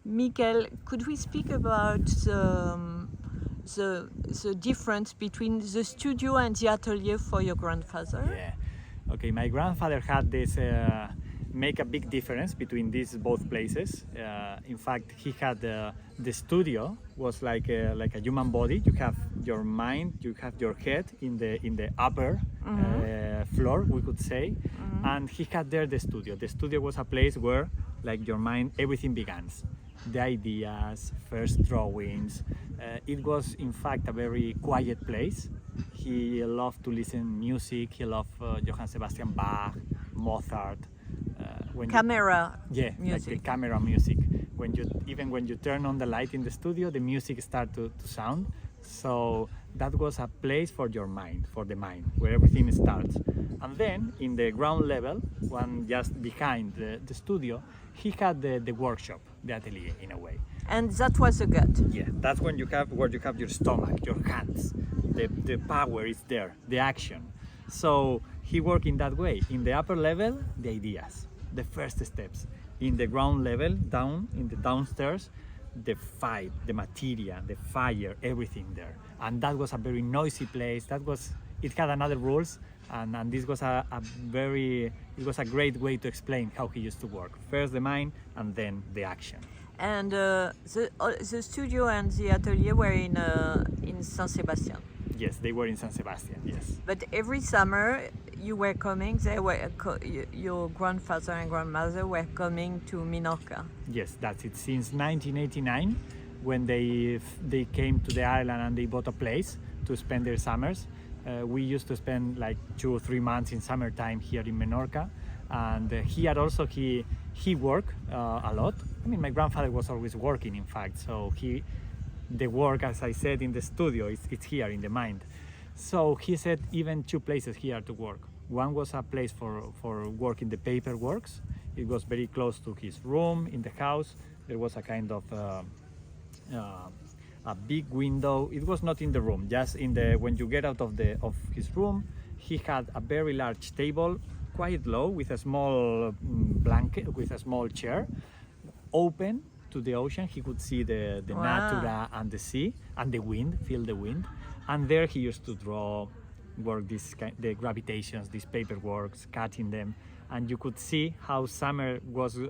Mikel, could we speak about the difference between the studio and the atelier for your grandfather? Yeah. Okay, my grandfather had this make a big difference between these both places. In fact, he had the studio was like a human body. You have your mind, you have your head in the upper floor, we could say, and he had there the studio. The studio was a place where, like your mind, everything begins. The ideas, first drawings. It was, in fact, a very quiet place. He loved to listen music. He loved Johann Sebastian Bach, Mozart. Camera music. Like the camera music. Even when you turn on the light in the studio, the music starts to sound. So that was a place for your mind, for the mind, where everything starts. And then in the ground level, one just behind the studio, he had the workshop, the atelier in a way. And that was the gut. Yeah, that's when you have where you have your stomach, your hands. The power is there, the action. So he worked in that way. In the upper level, the ideas, the first steps. In the ground level, down in the downstairs, the fight, the material, the fire, everything there. And that was a very noisy place. It had another rules, and this was it was a great way to explain how he used to work. First the mind, and then the action. And the studio and the atelier were in San Sebastian. Yes, they were in San Sebastian, yes. But every summer you were coming, your grandfather and grandmother were coming to Menorca. Yes, that's it. Since 1989, when they came to the island and they bought a place to spend their summers, we used to spend like 2 or 3 months in summertime here in Menorca. And here also he worked a lot. I mean, my grandfather was always working, in fact, so the work, as I said, in the studio, it's here in the mind. So he said even 2 places here to work. One was a place for working the paperworks. It was very close to his room in the house. There was a kind of a big window. It was not in the room, just when you get out of his room. He had a very large table, quite low, with a small blanket, with a small chair, open to the ocean. He could see the Wow. natura and the sea and the wind, feel the wind. And there he used to draw, work the gravitations, these paperworks, cutting them. And you could see how summer was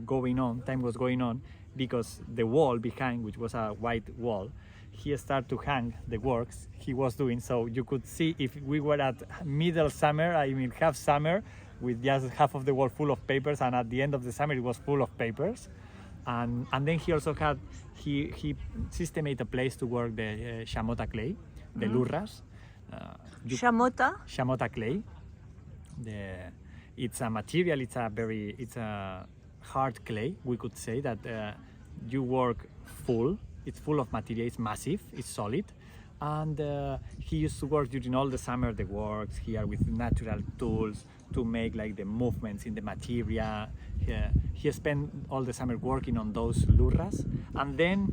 going on, time was going on, because the wall behind, which was a white wall, he started to hang the works he was doing. So you could see if we were at middle summer, I mean half summer, with just half of the wall full of papers, and at the end of the summer it was full of papers. And then he also had, he systemated a place to work the chamota clay, the lurras. Chamota Clay. It's a material, it's a hard clay, we could say, that you work full. It's full of material, it's massive, it's solid. And he used to work during all the summer, the works here with natural tools to make like the movements in the material. He spent all the summer working on those lurras, and then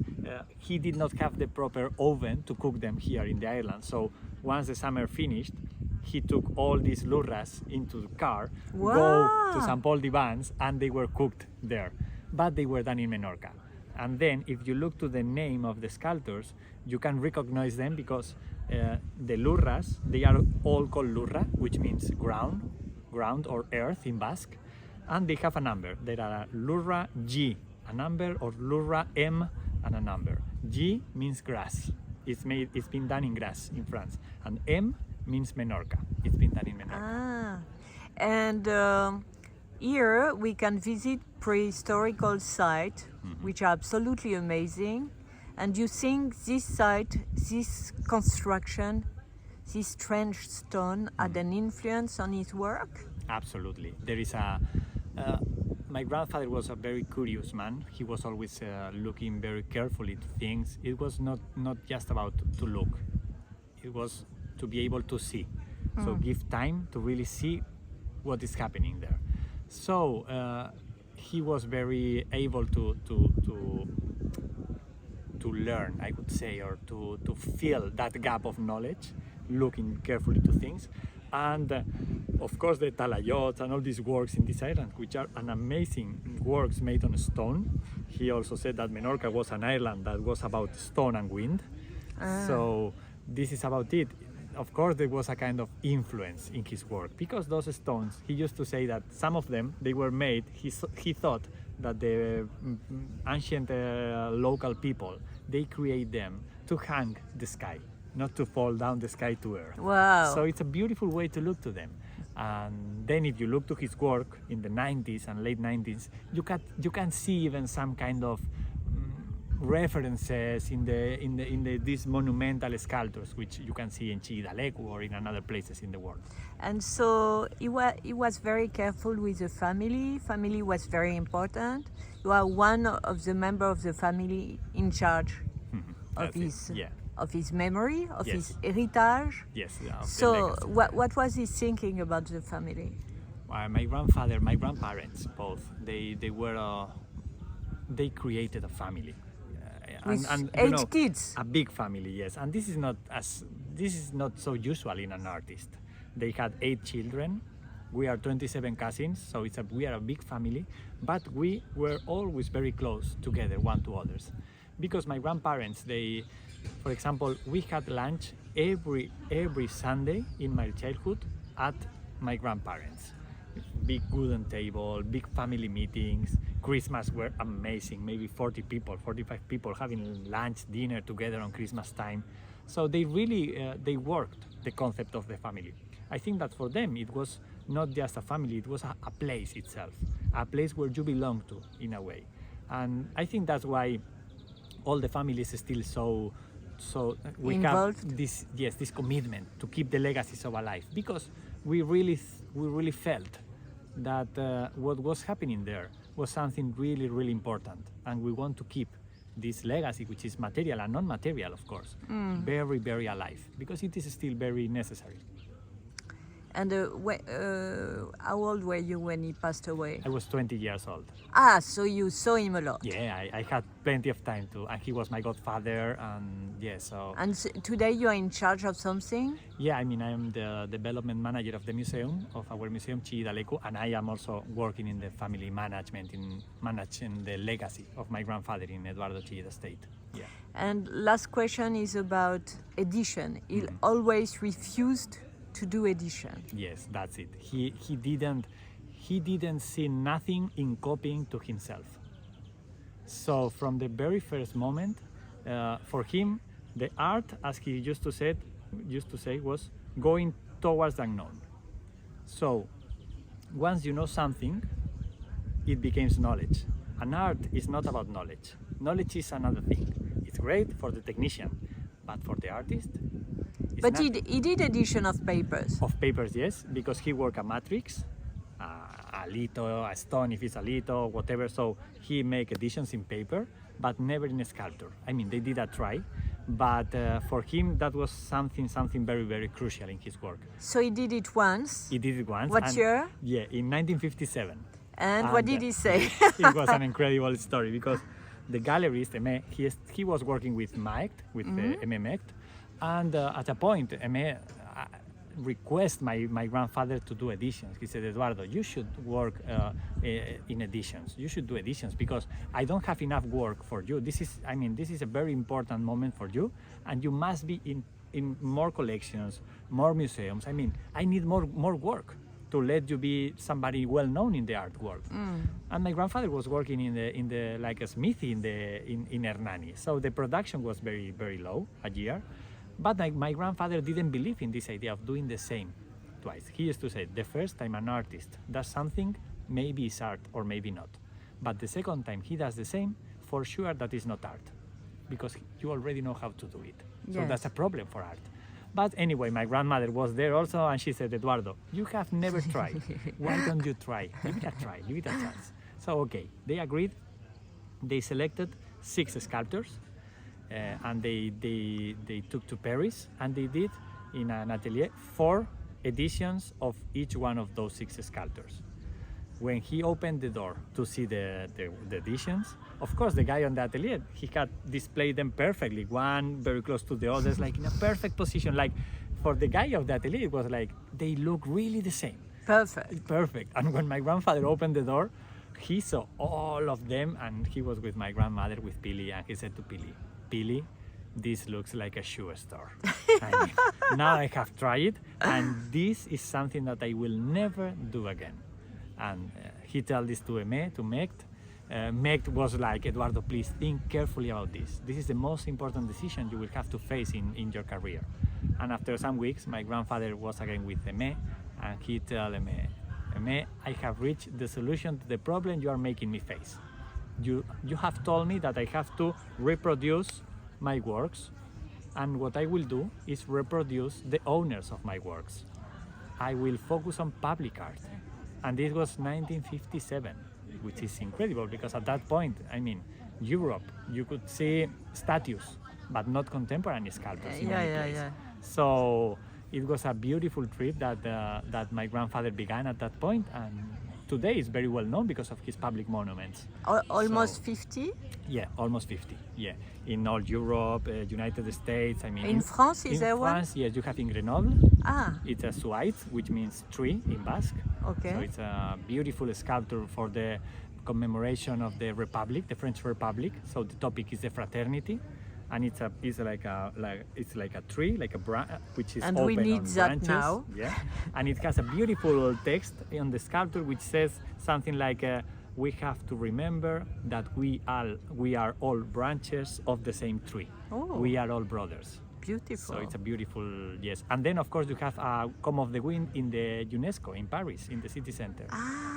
he did not have the proper oven to cook them here in the island. So once the summer finished, he took all these lurras into the car, Wow. go to San Paul de Vans, and they were cooked there. But they were done in Menorca. And then if you look to the name of the sculptors, you can recognize them because the lurras, they are all called lurra, which means ground or earth in Basque. And they have a number. There are lurra G, a number, or lurra M and a number. G means grass. It's been done in grass in France. And M means Menorca. It's been done in Menorca. And here we can visit prehistorical sites, which are absolutely amazing. And you think this site, this construction, this strange stone had an influence on his work? Absolutely. There is my grandfather was a very curious man. He was always looking very carefully to things. It was not just about to look. It was to be able to see. So give time to really see what is happening there. So he was very able to learn, I would say, or to fill that gap of knowledge, looking carefully to things. And of course the talayots and all these works in this island, which are an amazing works made on stone. He also said that Menorca was an island that was about stone and wind. So this is about it. Of course there was a kind of influence in his work, because those stones, he used to say that some of them, they were made, he thought that the ancient local people, they create them to hang the sky, not to fall down the sky to earth. Wow. So it's a beautiful way to look to them. And then if you look to his work in the 90s and late 90s, you can see even some kind of references in these monumental sculptures, which you can see in Chillida or in other places in the world. And so he was very careful with the family. Family was very important. You are one of the members of the family in charge of his memory, of Yes. his heritage. Yes. So what was he thinking about the family? My grandparents, both, they created a family. With you 8 kids. A big family, yes. And this is not so usual in an artist. They had 8 children. We are 27 cousins, so we are a big family. But we were always very close together, one to others, because my grandparents, for example, we had lunch every Sunday in my childhood at my grandparents. Big wooden table, big family meetings. Christmas were amazing, maybe 40 people, 45 people having lunch, dinner together on Christmas time. So they really, they worked the concept of the family. I think that for them it was not just a family, it was a place itself, a place where you belong to, in a way. And I think that's why all the families still so we involved. have this commitment to keep the legacy so alive, because we really felt that what was happening there was something really important, and we want to keep this legacy, which is material and non-material, of course, very alive, because it is still very necessary. And how old were you when he passed away? I was 20 years old. So you saw him a lot. Yeah, I had plenty of time to, and he was my godfather, and yeah, so. And today you are in charge of something? Yeah, I mean, I am the development manager of the museum, of our museum, Chillida, and I am also working in the family management, in managing the legacy of my grandfather in Eduardo Chillida estate. Yeah. And last question is about edition. He always refused to do edition. Yes, that's it. He didn't see nothing in copying to himself. So from the very first moment, for him, the art, as he used to say, was going towards the unknown. So once you know something, it becomes knowledge. And art is not about knowledge. Knowledge is another thing. It's great for the technician, but for the artist, but he did edition of papers. Of papers, yes, because he worked a matrix, a litho, a stone if it's a litho, whatever. So he make editions in paper, but never in a sculpture. I mean, they did a try, but for him that was something very crucial in his work. So he did it once. He did it once. What year? Yeah, in 1957. And what did he say? It was an incredible story, because the gallerist, Aimé, he was working with Mike, with Aimé, and at a point, Aimé requested my grandfather to do editions. He said, Eduardo, you should work in editions. You should do editions, because I don't have enough work for you. This is a very important moment for you, and you must be in more collections, more museums. I mean, I need more work to let you be somebody well known in the art world. And my grandfather was working in the like a smithy in Hernani, so the production was very low a year. But my grandfather didn't believe in this idea of doing the same twice. He used to say, the first time an artist does something, maybe it's art or maybe not. But the second time he does the same, for sure that is not art, because you already know how to do it. So that's a problem for art. But anyway, my grandmother was there also, and she said, Eduardo, you have never tried. Why don't you try? Give it a try, give it a chance. So okay, they agreed. They selected 6 sculptors. And they took to Paris, and they did in an atelier 4 editions of each one of those 6 sculptors. When he opened the door to see the editions, of course the guy on the atelier, he had displayed them perfectly, one very close to the others, like in a perfect position, like for the guy of the atelier, it was like, they look really the same. Perfect. Perfect. And when my grandfather opened the door, he saw all of them, and he was with my grandmother, with Pili, and he said to Pili, this looks like a shoe store. I mean, now I have tried it, and this is something that I will never do again. And he told this to Meg. Meg was like, Eduardo, please think carefully about this. This is the most important decision you will have to face in your career. And after some weeks, my grandfather was again with Aimé, and he told Aimé, I have reached the solution to the problem you are making me face. You have told me that I have to reproduce my works, and what I will do is reproduce the owners of my works. I will focus on public art. And this was 1957, which is incredible, because at that point, I mean, Europe, you could see statues, but not contemporary sculptures in any place. So it was a beautiful trip that my grandfather began at that point, and today is very well known because of his public monuments. Almost 50? Yeah, almost 50. Yeah, in all Europe, United States. I mean, in France, is there one? In France, yes, you have in Grenoble. It's a suite, which means tree in Basque. Okay. So it's a beautiful sculpture for the commemoration of the Republic, the French Republic. So the topic is the fraternity, and it's like a tree, like a branch, which is and open we need on that branches. now. Yeah, and it has a beautiful text on the sculpture which says something like, "We have to remember that we are all branches of the same tree. Oh. We are all brothers." Beautiful. So it's a beautiful, yes. And then of course you have Come of the Wind in the UNESCO in Paris, in the city center,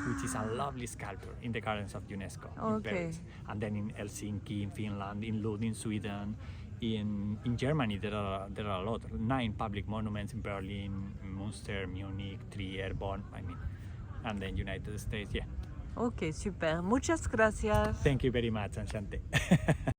which is a lovely sculpture in the gardens of UNESCO in Paris. And then in Helsinki, in Finland, in Lund, in Sweden, in Germany there are a lot, 9 public monuments in Berlin, Münster, Munich, Trier, Bonn, I mean, and then United States, yeah. Okay, super. Muchas gracias. Thank you very much, Enchante.